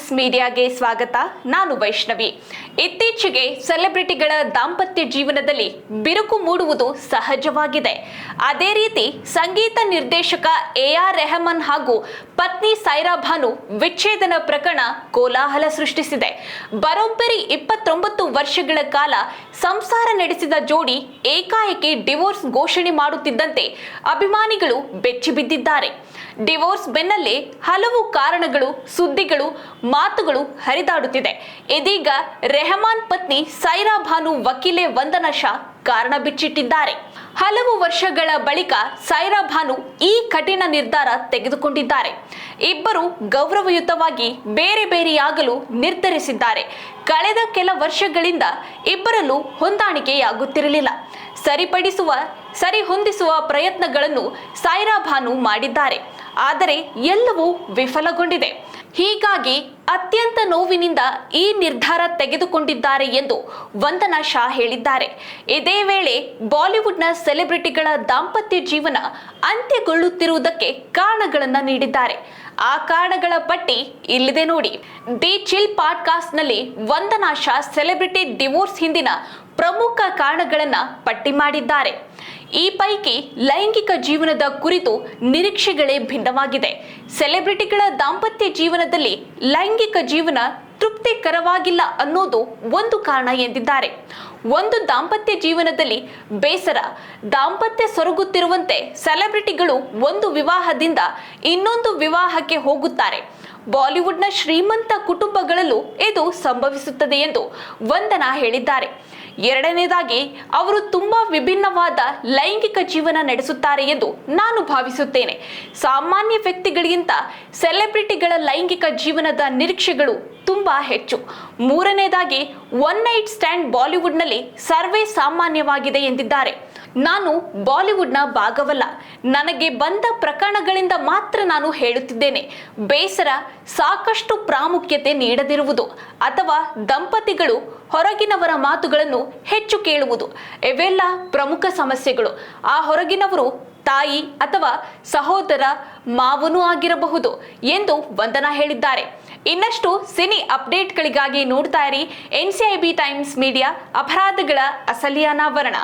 Times ಮೀಡಿಯಾಗೆ ಸ್ವಾಗತ. ನಾನು ವೈಷ್ಣವಿ. ಇತ್ತೀಚೆಗೆ ಸೆಲೆಬ್ರಿಟಿಗಳ ದಾಂಪತ್ಯ ಜೀವನದಲ್ಲಿ ಬಿರುಕು ಮೂಡುವುದು ಸಹಜವಾಗಿದೆ. ಅದೇ ರೀತಿ ಸಂಗೀತ ನಿರ್ದೇಶಕ AR ರೆಹಮಾನ್ ಹಾಗೂ ಪತ್ನಿ ಸೈರಾ ಭಾನು ವಿಚ್ಛೇದನ ಪ್ರಕರಣ ಕೋಲಾಹಲ ಸೃಷ್ಟಿಸಿದೆ. ಬರೋಬ್ಬರಿ 29 ವರ್ಷಗಳ ಕಾಲ ಸಂಸಾರ ನಡೆಸಿದ ಜೋಡಿ ಏಕಾಏಕಿ ಡಿವೋರ್ಸ್ ಘೋಷಣೆ ಮಾಡುತ್ತಿದ್ದಂತೆ ಅಭಿಮಾನಿಗಳು ಬೆಚ್ಚಿ ಬಿದ್ದಿದ್ದಾರೆ. ಡಿವೋರ್ಸ್ ಬೆನ್ನಲ್ಲೇ ಹಲವು ಕಾರಣಗಳು, ಸುದ್ದಿಗಳು, ಮಾತುಗಳು ಹರಿದಾಡುತ್ತಿದೆ. ಇದೀಗ ರೆಹಮಾನ್ ಪತ್ನಿ ಸೈರಾ ಭಾನು ವಕೀಲೆ ವಂದನಾ ಶಾ ಕಾರಣ ಬಿಚ್ಚಿಟ್ಟಿದ್ದಾರೆ. ಹಲವು ವರ್ಷಗಳ ಬಳಿಕ ಸೈರಾ ಭಾನು ಈ ಕಠಿಣ ನಿರ್ಧಾರ ತೆಗೆದುಕೊಂಡಿದ್ದಾರೆ. ಇಬ್ಬರು ಗೌರವಯುತವಾಗಿ ಬೇರೆ ಬೇರೆಯಾಗಲು ನಿರ್ಧರಿಸಿದ್ದಾರೆ. ಕಳೆದ ಕೆಲ ವರ್ಷಗಳಿಂದ ಇಬ್ಬರಲ್ಲೂ ಹೊಂದಾಣಿಕೆಯಾಗುತ್ತಿರಲಿಲ್ಲ. ಸರಿಹೊಂದಿಸುವ ಪ್ರಯತ್ನಗಳನ್ನು ಸೈರಾ ಭಾನು ಮಾಡಿದ್ದಾರೆ. ಆದರೆ ಎಲ್ಲವೂ ವಿಫಲಗೊಂಡಿದೆ. ಹೀಗಾಗಿ ಅತ್ಯಂತ ನೋವಿನಿಂದ ಈ ನಿರ್ಧಾರ ತೆಗೆದುಕೊಂಡಿದ್ದಾರೆ ಎಂದು ವಂದನಾ ಶಾ ಹೇಳಿದ್ದಾರೆ. ಇದೇ ವೇಳೆ ಬಾಲಿವುಡ್ನ ಸೆಲೆಬ್ರಿಟಿಗಳ ದಾಂಪತ್ಯ ಜೀವನ ಅಂತ್ಯಗೊಳ್ಳುತ್ತಿರುವುದಕ್ಕೆ ಕಾರಣಗಳನ್ನು ನೀಡಿದ್ದಾರೆ. ಆ ಕಾರಣಗಳ ಪಟ್ಟಿ ಇಲ್ಲಿದೆ ನೋಡಿ. ದಿ ಚಿಲ್ ಪಾಡ್ಕಾಸ್ಟ್ನಲ್ಲಿ ವಂದನಾ ಶಾ ಸೆಲೆಬ್ರಿಟಿ ಡಿವೋರ್ಸ್ ಹಿಂದಿನ ಪ್ರಮುಖ ಕಾರಣಗಳನ್ನ ಪಟ್ಟಿ ಮಾಡಿದ್ದಾರೆ. ಈ ಪೈಕಿ ಲೈಂಗಿಕ ಜೀವನದ ಕುರಿತು ನಿರೀಕ್ಷೆಗಳೇ ಭಿನ್ನವಾಗಿದೆ. ಸೆಲೆಬ್ರಿಟಿಗಳ ದಾಂಪತ್ಯ ಜೀವನದಲ್ಲಿ ಲೈಂಗಿಕ ಜೀವನ ತೃಪ್ತಿಕರವಾಗಿಲ್ಲ ಅನ್ನೋದು ಒಂದು ಕಾರಣ ಎಂದಿದ್ದಾರೆ. ಒಂದು ದಾಂಪತ್ಯ ಜೀವನದಲ್ಲಿ ಬೇಸರ, ದಾಂಪತ್ಯ ಸೊರಗುತ್ತಿರುವಂತೆ ಸೆಲೆಬ್ರಿಟಿಗಳು ಒಂದು ವಿವಾಹದಿಂದ ಇನ್ನೊಂದು ವಿವಾಹಕ್ಕೆ ಹೋಗುತ್ತಾರೆ. ಬಾಲಿವುಡ್ನ ಶ್ರೀಮಂತ ಕುಟುಂಬಗಳಲ್ಲೂ ಇದು ಸಂಭವಿಸುತ್ತದೆ ಎಂದು ವಂದನಾ ಹೇಳಿದ್ದಾರೆ. ಎರಡನೇದಾಗಿ, ಅವರು ತುಂಬಾ ವಿಭಿನ್ನವಾದ ಲೈಂಗಿಕ ಜೀವನ ನಡೆಸುತ್ತಾರೆ ಎಂದು ನಾನು ಭಾವಿಸುತ್ತೇನೆ. ಸಾಮಾನ್ಯ ವ್ಯಕ್ತಿಗಳಿಗಿಂತ ಸೆಲೆಬ್ರಿಟಿಗಳ ಲೈಂಗಿಕ ಜೀವನದ ನಿರೀಕ್ಷೆಗಳು ತುಂಬಾ ಹೆಚ್ಚು. ಮೂರನೇದಾಗಿ, ಒನ್ ನೈಟ್ ಸ್ಟ್ಯಾಂಡ್ ಬಾಲಿವುಡ್ನಲ್ಲಿ ಸರ್ವೇ ಸಾಮಾನ್ಯವಾಗಿದೆ ಎಂದಿದ್ದಾರೆ. ನಾನು ಬಾಲಿವುಡ್ನ ಭಾಗವಲ್ಲ. ನನಗೆ ಬಂದ ಪ್ರಕರಣಗಳಿಂದ ಮಾತ್ರ ನಾನು ಹೇಳುತ್ತಿದ್ದೇನೆ. ಬೇಸರ, ಸಾಕಷ್ಟು ಪ್ರಾಮುಖ್ಯತೆ ನೀಡದಿರುವುದು ಅಥವಾ ದಂಪತಿಗಳು ಹೊರಗಿನವರ ಮಾತುಗಳನ್ನು ಹೆಚ್ಚು ಕೇಳುವುದು, ಇವೆಲ್ಲ ಪ್ರಮುಖ ಸಮಸ್ಯೆಗಳು. ಆ ಹೊರಗಿನವರು ತಾಯಿ ಅಥವಾ ಸಹೋದರ, ಮಾವನೂ ಆಗಿರಬಹುದು ಎಂದು ವಂದನಾ ಹೇಳಿದ್ದಾರೆ. ಇನ್ನಷ್ಟು ಸಿನಿ ಅಪ್ಡೇಟ್ಗಳಿಗಾಗಿ ನೋಡ್ತಾ ಇರಿ NCIB ಟೈಮ್ಸ್ ಮೀಡಿಯಾ, ಅಪರಾಧಗಳ ಅಸಲಿ ಅನಾವರಣ.